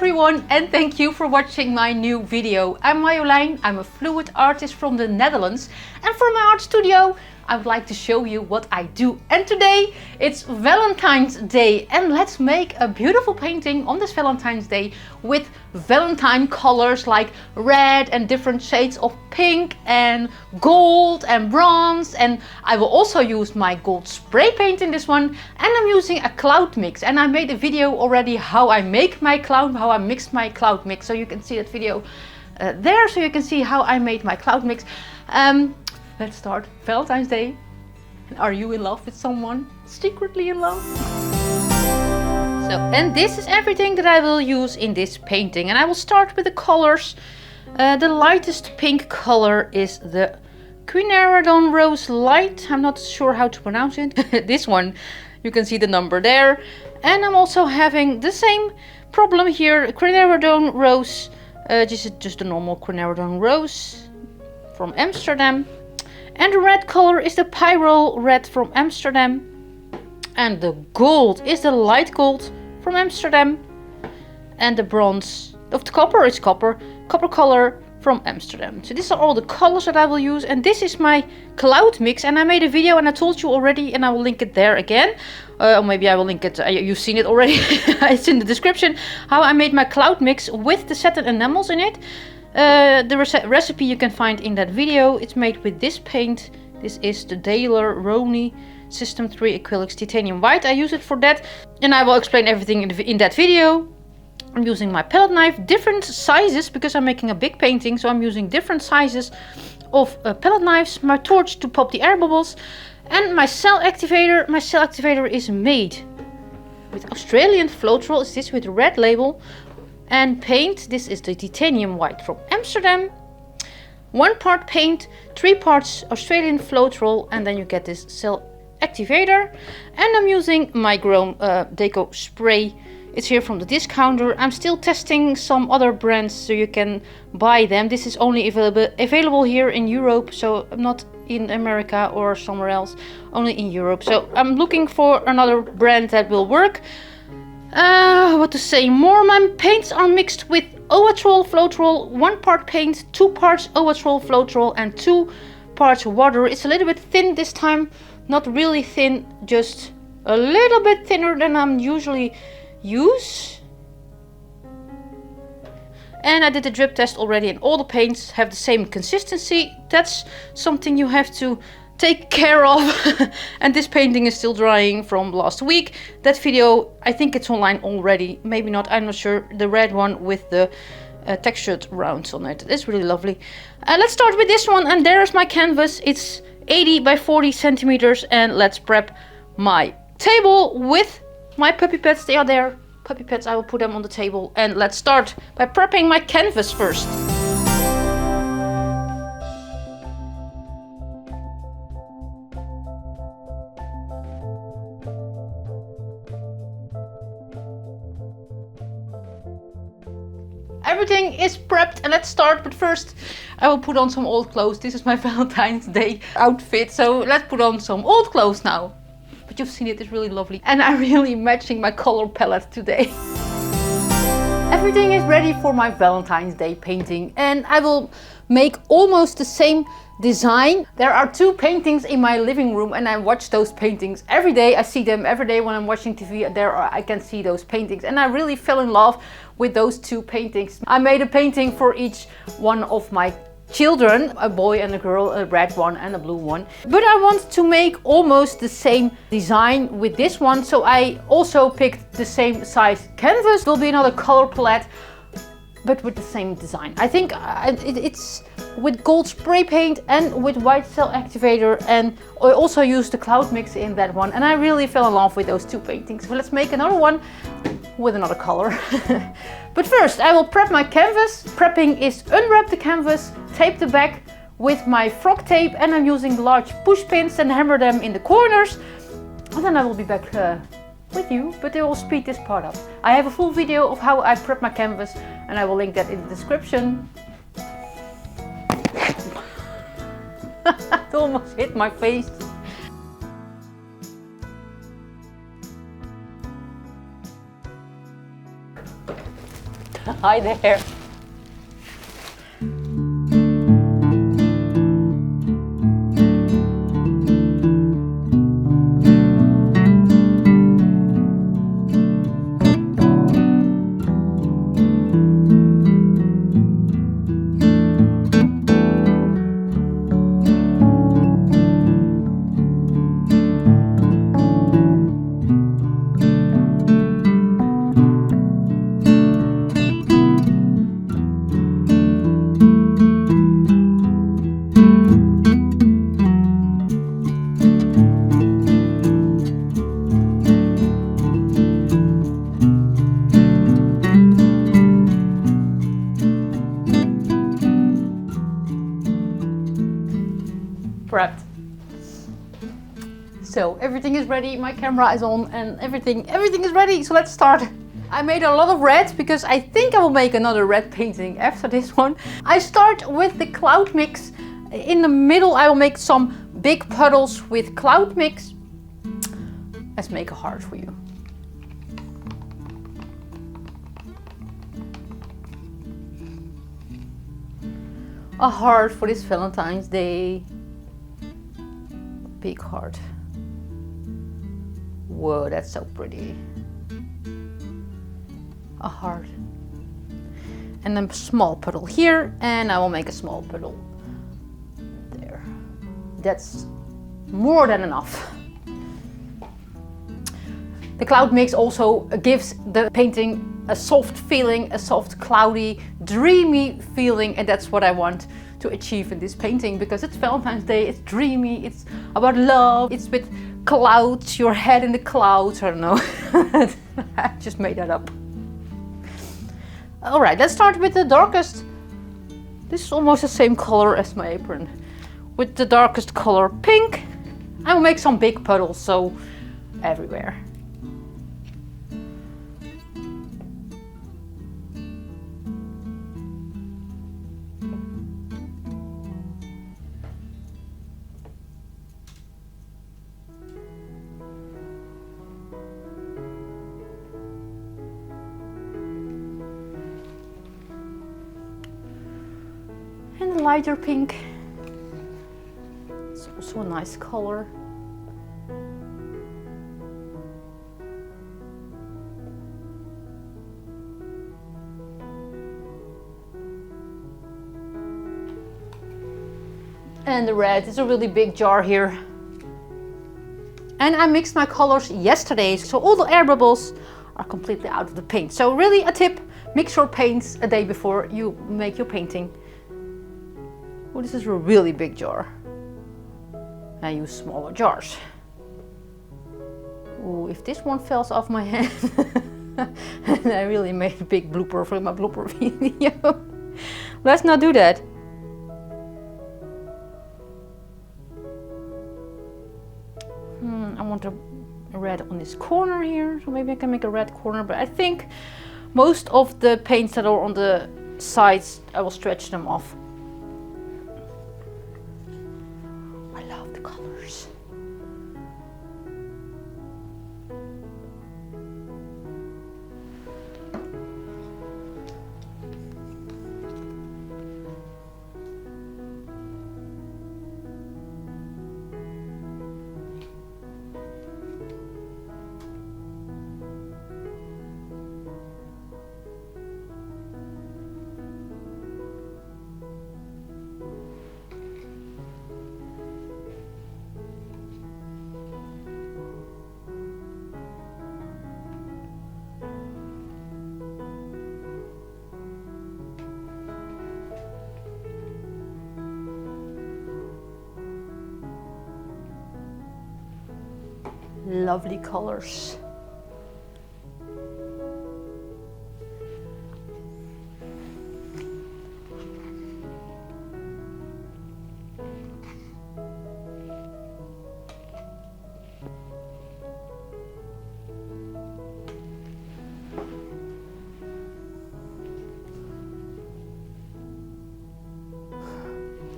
everyone, and thank you for watching my new video. I'm Marjolein, I'm a fluid artist from the Netherlands, and for my art studio I would like to show you what I do. And today it's Valentine's Day, and let's make a beautiful painting on this Valentine's Day with Valentine colors like red and different shades of pink and gold and bronze. And I will also use my gold spray paint in this one, and I'm using a Cloudmix, and I made a video already how I mix my Cloudmix, so you can see that video there, so you can see how I made my Cloudmix. Let's start. Valentine's Day. Are you in love with someone? Secretly in love? And this is everything that I will use in this painting. And I will start with the colors. The lightest pink color is the Quinacridone Rose Light. I'm not sure how to pronounce it. This one, you can see the number there. And I'm also having the same problem here. Quinacridone Rose. This is just a normal Quinacridone Rose from Amsterdam. And the red color is the Pyrrole Red from Amsterdam. And the gold is the light gold from Amsterdam. And the bronze of the copper is copper color from Amsterdam. So these are all the colors that I will use. And this is my Cloudmix. And I made a video and I told you already, and I will link it there again. Or maybe I will link it, you've seen it already. It's in the description. How I made my Cloudmix with the Satin Enamels in it. The recipe you can find in that video. It's made with this paint. This is the Rowney System 3 Acrylics Titanium White. I use it for that, and I will explain everything in that video. I'm using my palette knife, different sizes, because I'm making a big painting, so I'm using different sizes of palette knives. My torch to pop the air bubbles, and my cell activator. My cell activator is made with Australian Floetrol. It's this with the red label. And paint, this is the titanium white from Amsterdam. 1 part paint, 3 parts Australian Floetrol, and then you get this cell activator. And I'm using my Deco spray. It's here from the discounter. I'm still testing some other brands, so you can buy them. This is only available here in Europe, so not in America or somewhere else, only in Europe. So I'm looking for another brand that will work. What to say more? My paints are mixed with Owatrol Floetrol, 1 part paint, 2 parts Owatrol Floetrol, and 2 parts water. It's a little bit thin this time, not really thin, just a little bit thinner than I'm usually use. And I did the drip test already, and all the paints have the same consistency. That's something you have to take care of. And this painting is still drying from last week. That video, I think it's online already, maybe not, I'm not sure. The red one with the textured rounds on it. It's really lovely. Let's start with this one, and there's my canvas. It's 80 by 40 centimeters, and let's prep my table with my puppy pads. They are there, puppy pads. I will put them on the table, and let's start by prepping my canvas first. Everything is prepped, and let's start. But first I will put on some old clothes. This is my Valentine's Day outfit, so let's put on some old clothes now. But you've seen it, it's really lovely, and I'm really matching my color palette today. Everything is ready for my Valentine's Day painting, and I will make almost the same design. There are 2 paintings in my living room, and I watch those paintings every day. I see them every day when I'm watching TV. I can see those paintings, and I really fell in love with those 2 paintings. I made a painting for each one of my children, a boy and a girl, a red one and a blue one. But I want to make almost the same design with this one, so I also picked the same size canvas. There'll be another color palette, but with the same design. I think it's with gold spray paint and with white cell activator, and I also used the Cloudmix in that one, and I really fell in love with those 2 paintings. So let's make another one with another color. But first I will prep my canvas. Prepping is unwrap the canvas, tape the back with my frog tape, and I'm using large push pins and hammer them in the corners. And then I will be back with you, but they will speed this part up. I have a full video of how I prep my canvas, and I will link that in the description. It almost hit my face. Hi there. Prepped. So everything is ready, my camera is on and everything is ready, so let's start. I made a lot of red because I think I will make another red painting after this one. I start with the Cloudmix. In the middle I will make some big puddles with Cloudmix. Let's make a heart for you. A heart for this Valentine's Day. Big heart. Whoa, that's so pretty. A heart. And then a small puddle here, and I will make a small puddle there. That's more than enough. The Cloudmix also gives the painting a soft feeling, a soft, cloudy, dreamy feeling, and that's what I want to achieve in this painting because it's Valentine's Day, it's dreamy, it's about love, it's with clouds, your head in the clouds, I don't know. I just made that up. Alright, let's start with the darkest. This is almost the same color as my apron. With the darkest color, pink. I will make some big puddles, so everywhere. And a lighter pink. It's also a nice color. And the red is a really big jar here. And I mixed my colors yesterday, so all the air bubbles are completely out of the paint. So really a tip, mix your paints a day before you make your painting. Oh, this is a really big jar. I use smaller jars. Oh, if this one falls off my hand, I really made a big blooper for my blooper video. Let's not do that. I want a red on this corner here, so maybe I can make a red corner, but I think most of the paints that are on the sides, I will stretch them off. I love the colors. Lovely colors.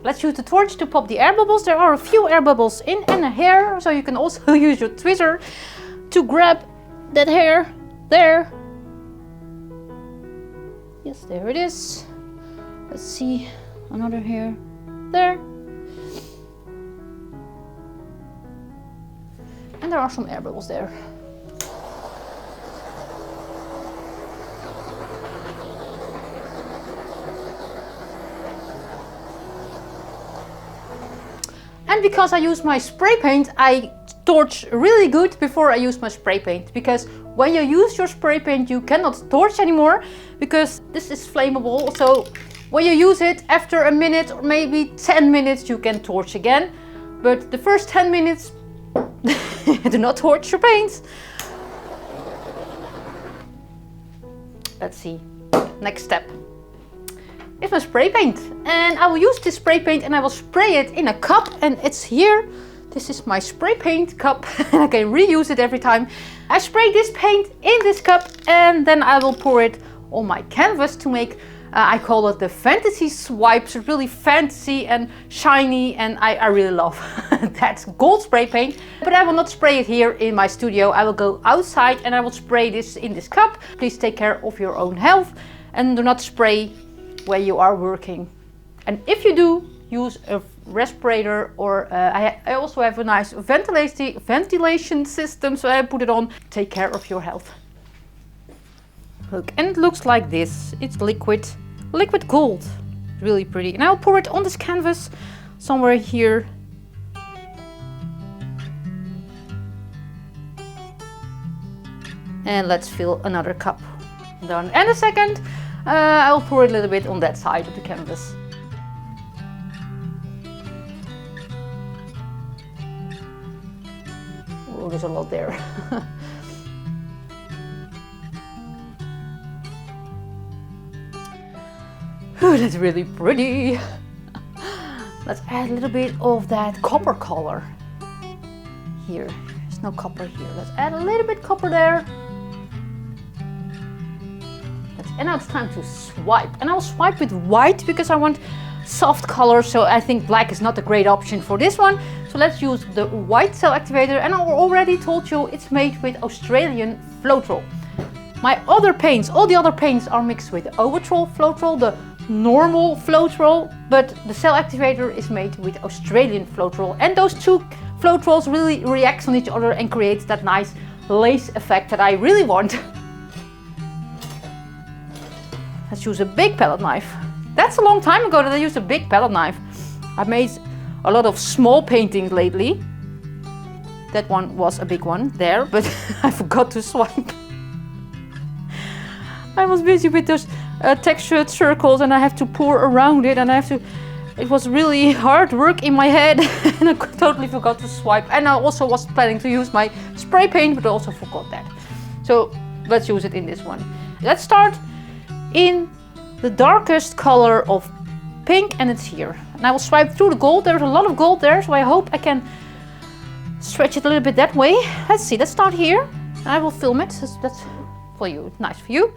Let's use the torch to pop the air bubbles. There are a few air bubbles in and a hair, so you can also use your tweezer to grab that hair there. Yes. there it is. Let's see, another here, there. And there are some air bubbles there. And because I use my spray paint, I torch really good before I use my spray paint. Because when you use your spray paint, you cannot torch anymore because this is flammable. So when you use it, after a minute or maybe 10 minutes, you can torch again. But the first 10 minutes, do not torch your paints. Let's see, next step is my spray paint. And I will use this spray paint and I will spray it in a cup, and it's here. This is my spray paint cup and I can reuse it every time. I spray this paint in this cup and then I will pour it on my canvas to make, I call it the fantasy swipes, really fantasy and shiny, and I really love that gold spray paint. But I will not spray it here in my studio. I will go outside and I will spray this in this cup. Please take care of your own health and do not spray where you are working. And if you do, use a respirator, or I also have a nice ventilation system, so I put it on. Take care of your health. Look, and it looks like this. It's liquid gold. Really pretty. And I'll pour it on this canvas somewhere here. And let's fill another cup. Done. And a second, I'll pour it a little bit on that side of the canvas. Oh, there's a lot there. Oh, that's really pretty. Let's add a little bit of that copper color here. There's no copper here. Let's add a little bit copper there. And now it's time to swipe. And I'll swipe with white because I want soft color. So I think black is not a great option for this one. So let's use the white cell activator. And I already told you it's made with Australian Floetrol. My other paints, all the other paints are mixed with Owatrol Floetrol, the normal Floetrol, but the cell activator is made with Australian Floetrol. And those two Floetrols really react on each other and create that nice lace effect that I really want. Let's use a big palette knife. That's a long time ago that I used a big palette knife. I've made a lot of small paintings lately. That one was a big one there, but I forgot to swipe. I was busy with those textured circles and I have to pour around it, and it was really hard work in my head and I totally forgot to swipe. And I also was planning to use my spray paint, but I also forgot that. So let's use it in this one. Let's start in the darkest color of pink, and it's here. And I will swipe through the gold. There's a lot of gold there, so I hope I can stretch it a little bit that way. Let's see, let's start here. I will film it. That's for you, nice for you.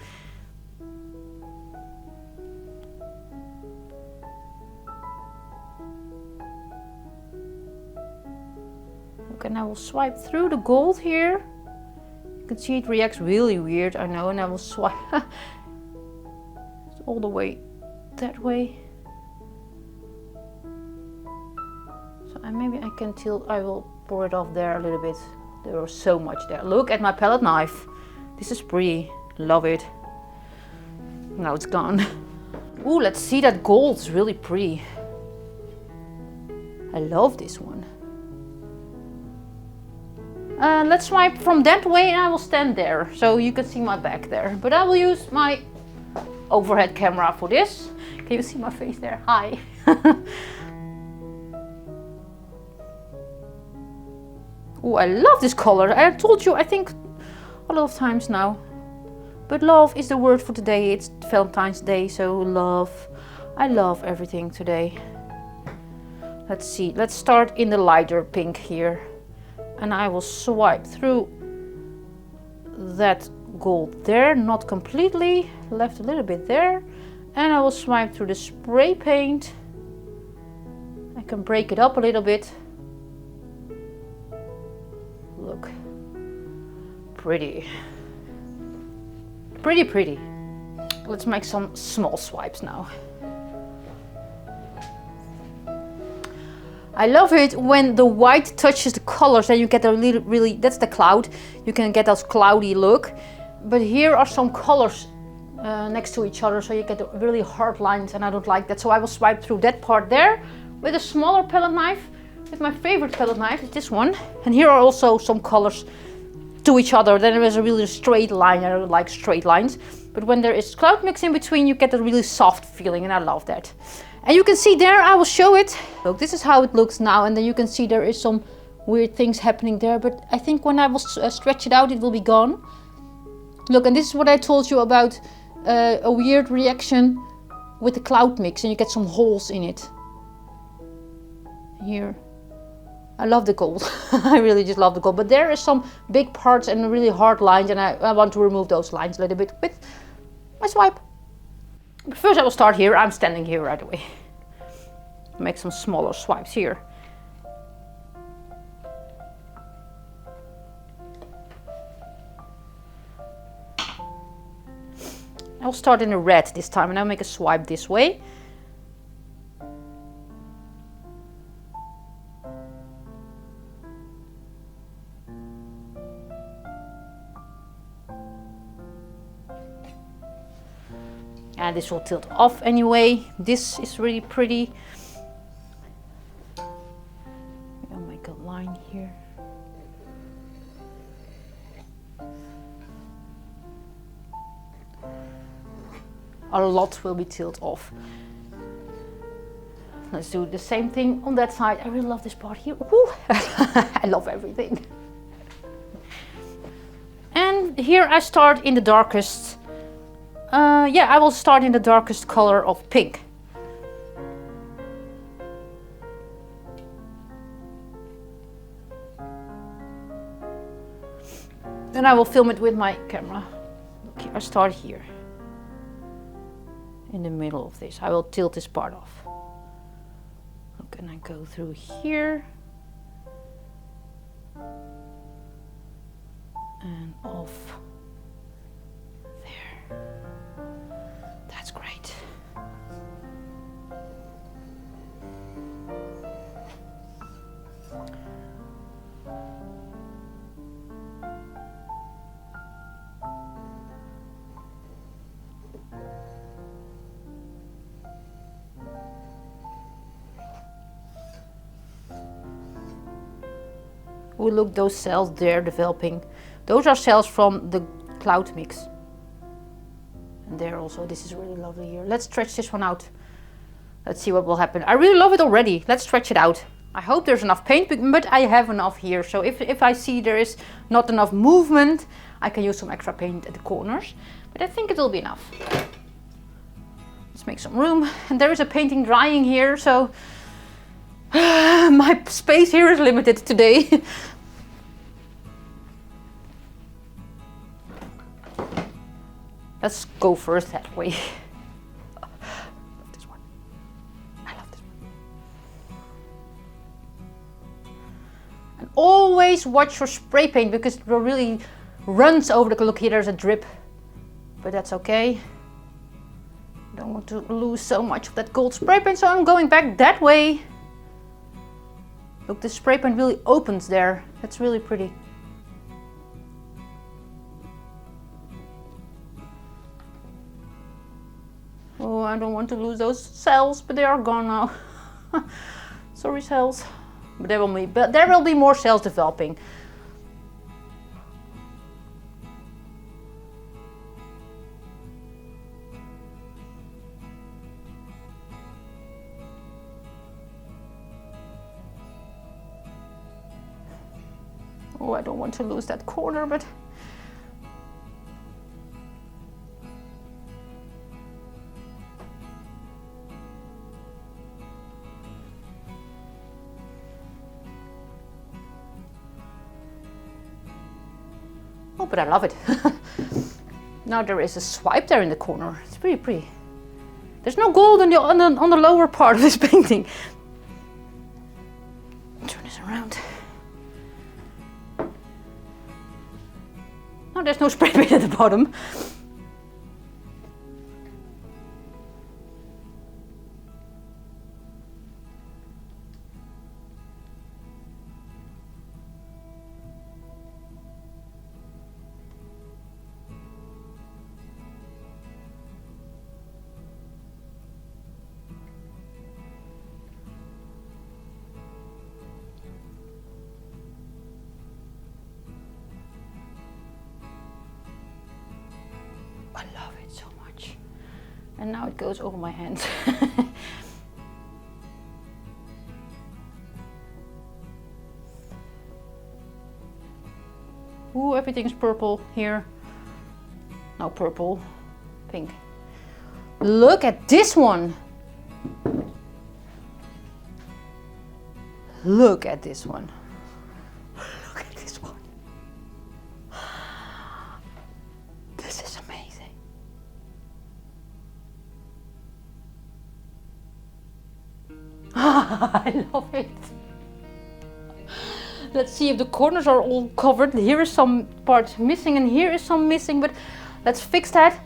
Okay, and I will swipe through the gold here. You can see it reacts really weird, I know, and I will swipe all the way that way. So maybe I can tilt, I will pour it off there a little bit. There was so much there. Look at my palette knife. This is pretty, love it. Now it's gone. Ooh, let's see, that gold is really pretty. I love this one. Let's swipe from that way and I will stand there so you can see my back there. But I will use my overhead camera for this. Can you see my face there? Hi. Oh, I love this color. I told you, I think, a lot of times now. But love is the word for today. It's Valentine's Day, so love. I love everything today. Let's see. Let's start in the lighter pink here. And I will swipe through that gold there, not completely, left a little bit there. And I will swipe through the spray paint. I can break it up a little bit. Look, pretty. Pretty, pretty. Let's make some small swipes now. I love it when the white touches the colors and you get a really, that's the cloud. You can get that cloudy look. But here are some colors next to each other, so you get really hard lines, and I don't like that. So I will swipe through that part there with a smaller palette knife. With my favorite palette knife is this one. And here are also some colors to each other. Then there is a really straight line. I don't like straight lines. But when there is Cloudmix in between, you get a really soft feeling, and I love that. And you can see there, I will show it. Look, this is how it looks now, and then you can see there is some weird things happening there, but I think when I will stretch it out, it will be gone. Look, and this is what I told you about a weird reaction with the Cloudmix, and you get some holes in it. Here. I love the gold. I really just love the gold, but there is some big parts and really hard lines, and I want to remove those lines a little bit with my swipe. But first I will start here. I'm standing here right away. Make some smaller swipes here. I'll start in the red this time, and I'll make a swipe this way. And this will tilt off anyway. This is really pretty. I'll make a line here. A lot will be tilted off. Let's do the same thing on that side. I really love this part here. I love everything. And here I start in the darkest. Yeah, I will start in the darkest color of pink. Then I will film it with my camera. Look, I start here. In the middle of this. I will tilt this part off. Look, and I go through here. And off. That's great. Oh, look, those cells there developing. Those are cells from the Cloudmix. And there also, this is really lovely here. Let's stretch this one out. Let's see what will happen. I really love it already. Let's stretch it out. I hope there's enough paint, but I have enough here. So if I see there is not enough movement, I can use some extra paint at the corners. But I think it will be enough. Let's make some room. And there is a painting drying here, so my space here is limited today. Let's go first that way. I love this one. I love this one. And always watch your spray paint because it really runs over the look here, there's a drip. But that's okay. Don't want to lose so much of that gold spray paint, so I'm going back that way. Look, the spray paint really opens there. That's really pretty. Oh, I don't want to lose those cells, but they are gone now. Sorry, cells. But there will be more cells developing. Oh, I don't want to lose that corner, but oh, but I love it. Now there is a swipe there in the corner. It's pretty pretty. There's no gold on the lower part of this painting. Turn this around. No, there's no spray paint at the bottom. And now it goes over my hands. Ooh, everything's purple here. No, purple, pink. Look at this one. Look at this one. Look at this one. This is amazing. I love it. Let's see if the corners are all covered. Here is some part missing and here is some missing, but let's fix that.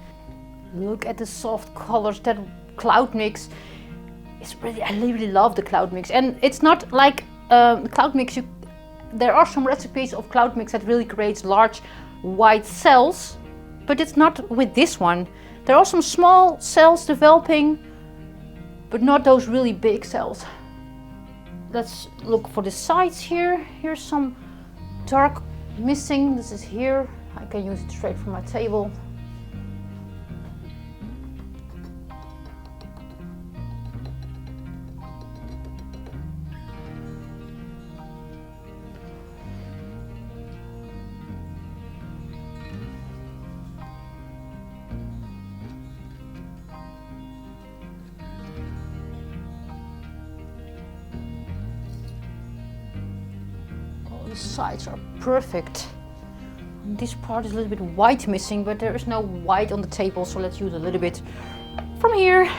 Look at the soft colors, that Cloudmix. It's really, I really love the Cloudmix. And it's not like Cloudmix, there are some recipes of Cloudmix that really creates large white cells, but it's not with this one. There are some small cells developing, but not those really big cells. Let's look for the sides here. Here's some dark missing. This is here. I can use it straight from my table. Sides are perfect. This part is a little bit white missing, but there is no white on the table, so let's use a little bit from here.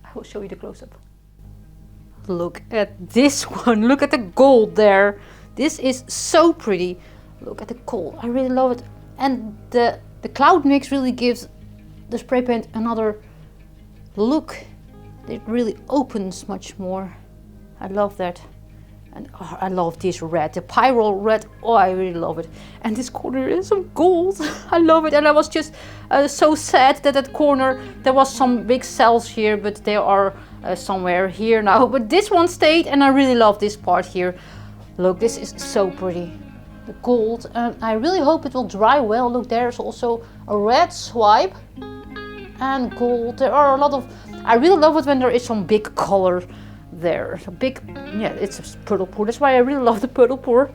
I will show you the close-up. Look at this one. Look at the gold there. This is so pretty. Look at the gold. I really love it. And the Cloudmix really gives the spray paint another look. It really opens much more. I love that. And oh, I love this red, the Pyrrole Red. Oh, I really love it. And this corner is some gold. I love it. And I was just so sad that that corner, there was some big cells here, but they are somewhere here now. But this one stayed, and I really love this part here. Look, this is so pretty. The gold, and I really hope it will dry well. Look, there's also a red swipe and gold. There are a lot of, I really love it when there is some big color there. So big, yeah, it's a Puddlepour. That's why I really love the Puddlepour.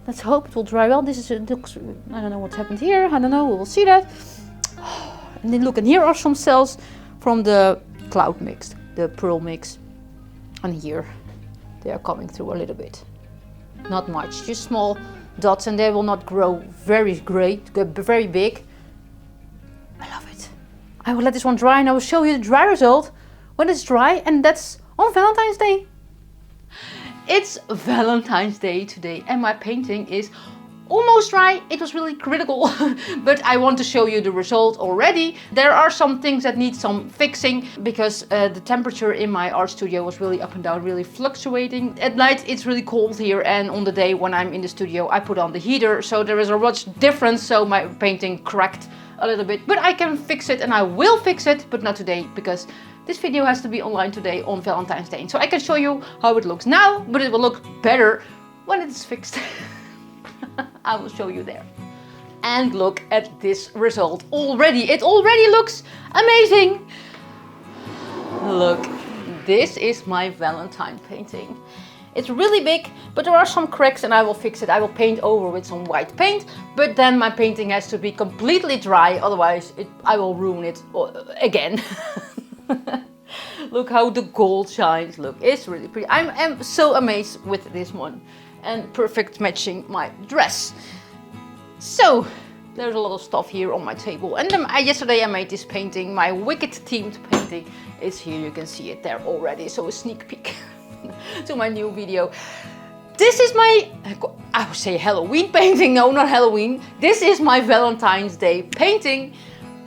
Let's hope it will dry well. This is it looks, I don't know what's happened here. I don't know, we will see that. And then look, and here are some cells from the Cloudmix, the Pearl Mix. And here, they are coming through a little bit. Not much, just small dots, and they will not grow very great, very big. I love it. I will let this one dry and I will show you the dry result when it's dry, and that's on Valentine's Day. It's Valentine's Day today and my painting is almost dry. It was really critical, but I want to show you the result already. There are some things that need some fixing because the temperature in my art studio was really up and down, really fluctuating. At night it's really cold here, and on the day when I'm in the studio I put on the heater, so there is a much difference, so my painting cracked a little bit. But I can fix it and I will fix it, but not today because this video has to be online today on Valentine's Day. So I can show you how it looks now, but it will look better when it's fixed. I will show you there. And look at this result already. It already looks amazing. Look, this is my Valentine painting. It's really big, but there are some cracks and I will fix it. I will paint over with some white paint, but then my painting has to be completely dry, otherwise I will ruin it again. Look how the gold shines. Look, it's really pretty. I'm so amazed with this one, and perfect matching my dress. So there's a lot of stuff here on my table, and yesterday I made this painting. My Wicked themed painting is here. You can see it there already, so a sneak peek to my new video. This is my, I would say Halloween painting. No, not Halloween. This is my Valentine's Day painting.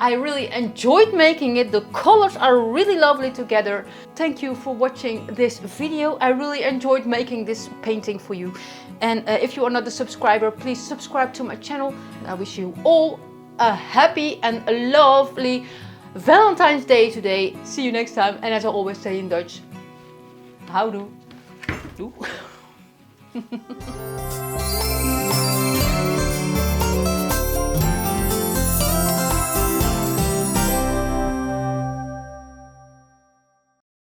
I really enjoyed making it. The colors are really lovely together. Thank you for watching this video. I really enjoyed making this painting for you. And if you are not a subscriber, please subscribe to my channel. I wish you all a happy and a lovely Valentine's Day today. See you next time. And as I always say in Dutch, houdoe. Doei.